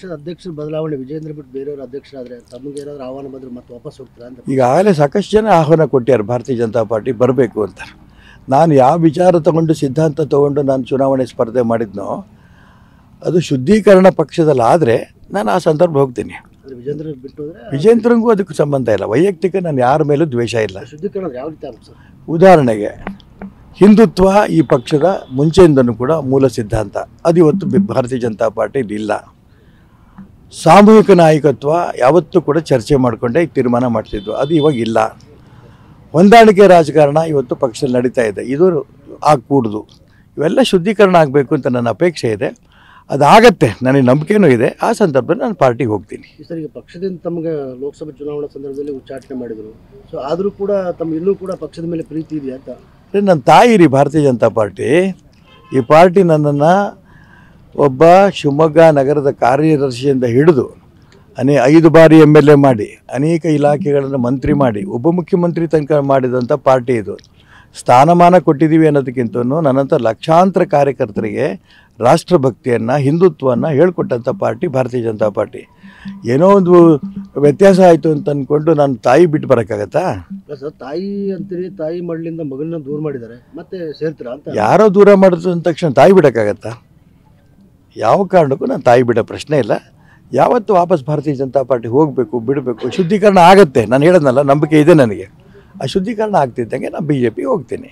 ಪಕ್ಷದ ಅಧ್ಯಕ್ಷರು ಬದಲಾವಣೆ ವಿಜೇಂದ್ರ ಬಿಟ್ಟು ಬೇರೆಯವರು ಅಧ್ಯಕ್ಷರಾದರೆ ತಮಗೆ ಏನಾದರೂ ಆಹ್ವಾನ ಬಂದರೆ ಮತ್ತೆ ವಾಪಸ್ ಹೋಗ್ತೀರಾ ಅಂತ? ಈಗಾಗಲೇ ಸಾಕಷ್ಟು ಜನ ಆಹ್ವಾನ ಕೊಟ್ಟಿದ್ದಾರೆ ಭಾರತೀಯ ಜನತಾ ಪಾರ್ಟಿ ಬರಬೇಕು ಅಂತ. ನಾನು ಯಾವ ವಿಚಾರ ತಗೊಂಡು ಸಿದ್ಧಾಂತ ತಗೊಂಡು ನಾನು ಚುನಾವಣೆ ಸ್ಪರ್ಧೆ ಮಾಡಿದ್ನೋ ಅದು ಶುದ್ಧೀಕರಣ ಪಕ್ಷದಲ್ಲಿ ಆದರೆ ನಾನು ಆ ಸಂದರ್ಭ ಹೋಗ್ತೀನಿ. ವಿಜೇಂದ್ರ ಬಿಟ್ಟು ಹೋದರೆ ವಿಜೇಂದ್ರಂಗೂ ಅದಕ್ಕೂ ಸಂಬಂಧ ಇಲ್ಲ. ವೈಯಕ್ತಿಕ ನಾನು ಯಾರ ಮೇಲೂ ದ್ವೇಷ ಇಲ್ಲ. ಶುದ್ಧೀಕರಣ ಯಾವ ರೀತಿ ಆಗುತ್ತೆ ಸರ್? ಉದಾಹರಣೆಗೆ ಹಿಂದುತ್ವ ಈ ಪಕ್ಷದ ಮುಂಚೆಯಿಂದನೂ ಕೂಡ ಮೂಲ ಸಿದ್ಧಾಂತ, ಅದು ಇವತ್ತು ಭಾರತೀಯ ಜನತಾ ಪಾರ್ಟಿಲಿ ಇಲ್ಲ. ಸಾಮೂಹಿಕ ನಾಯಕತ್ವ ಯಾವತ್ತೂ ಕೂಡ ಚರ್ಚೆ ಮಾಡಿಕೊಂಡೇ ತೀರ್ಮಾನ ಮಾಡ್ತಿದ್ವು, ಅದು ಇವಾಗ ಇಲ್ಲ. ಹೊಂದಾಣಿಕೆ ರಾಜಕಾರಣ ಇವತ್ತು ಪಕ್ಷದಲ್ಲಿ ನಡೀತಾ ಇದೆ, ಇದು ಆಗಕೂಡ್ದು. ಇವೆಲ್ಲ ಶುದ್ಧೀಕರಣ ಆಗಬೇಕು ಅಂತ ನನ್ನ ಅಪೇಕ್ಷೆ ಇದೆ. ಅದಾಗತ್ತೆ, ನನಗೆ ನಂಬಿಕೆನೂ ಇದೆ. ಆ ಸಂದರ್ಭದಲ್ಲಿ ನಾನು ಪಾರ್ಟಿಗೆ ಹೋಗ್ತೀನಿ. ಸರ್, ಈಗ ಪಕ್ಷದಿಂದ ತಮಗೆ ಲೋಕಸಭಾ ಚುನಾವಣಾ ಸಂದರ್ಭದಲ್ಲಿ ಉಚ್ಚಾಟನೆ ಮಾಡಿದರು. ಸೊ ಆದರೂ ಕೂಡ ತಮ್ಮ ಇನ್ನೂ ಕೂಡ ಪಕ್ಷದ ಮೇಲೆ ಪ್ರೀತಿ ಇದೆಯಾ ಅಂತ? ನನ್ನ ತಾಯಿ ರೀ ಭಾರತೀಯ ಜನತಾ ಪಾರ್ಟಿ. ಈ ಪಾರ್ಟಿ ನನ್ನನ್ನು ಒಬ್ಬ ಶಿವಮೊಗ್ಗ ನಗರದ ಕಾರ್ಯದರ್ಶಿಯಿಂದ ಹಿಡಿದು 5 ಬಾರಿ MLA ಮಾಡಿ, ಅನೇಕ ಇಲಾಖೆಗಳನ್ನು ಮಂತ್ರಿ ಮಾಡಿ, ಉಪಮುಖ್ಯಮಂತ್ರಿ ತನಕ ಮಾಡಿದಂಥ ಪಾರ್ಟಿ ಇದು. ಸ್ಥಾನಮಾನ ಕೊಟ್ಟಿದ್ದೀವಿ ಅನ್ನೋದಕ್ಕಿಂತ ನನ್ನಂಥ ಲಕ್ಷಾಂತರ ಕಾರ್ಯಕರ್ತರಿಗೆ ರಾಷ್ಟ್ರಭಕ್ತಿಯನ್ನು, ಹಿಂದುತ್ವವನ್ನು ಹೇಳ್ಕೊಟ್ಟಂಥ ಪಾರ್ಟಿ ಭಾರತೀಯ ಜನತಾ ಪಾರ್ಟಿ. ಏನೋ ಒಂದು ವ್ಯತ್ಯಾಸ ಆಯಿತು ಅಂತ ಅಂದ್ಕೊಂಡು ನಾನು ತಾಯಿ ಬಿಟ್ಟು ಬರೋಕ್ಕಾಗತ್ತಾ? ಸರ್, ತಾಯಿ ಅಂತೀರಿ, ತಾಯಿ ಮಡ್ಲಿಂದ ಮಗಳನ್ನ ದೂರ ಮಾಡಿದ್ದಾರೆ, ಮತ್ತೆ ಸೇರ್ತೀರಾ ಅಂತ? ಯಾರೋ ದೂರ ಮಾಡಿದ ತಕ್ಷಣ ತಾಯಿ ಬಿಡೋಕ್ಕಾಗತ್ತಾ? ಯಾವ ಕಾರಣಕ್ಕೂ ನಾನು ತಾಯಿ ಬಿಡೋ ಪ್ರಶ್ನೆ ಇಲ್ಲ. ಯಾವತ್ತು ವಾಪಸ್ ಭಾರತೀಯ ಜನತಾ ಪಾರ್ಟಿ ಹೋಗಬೇಕು, ಬಿಡಬೇಕು, ಶುದ್ಧೀಕರಣ ಆಗುತ್ತೆ. ನಾನು ಹೇಳೋದ್ನಲ್ಲ, ನಂಬಿಕೆ ಇದೆ ನನಗೆ. ಆ ಶುದ್ಧೀಕರಣ ಆಗ್ತಿದ್ದಂಗೆ ನಾನು BJP ಹೋಗ್ತೀನಿ.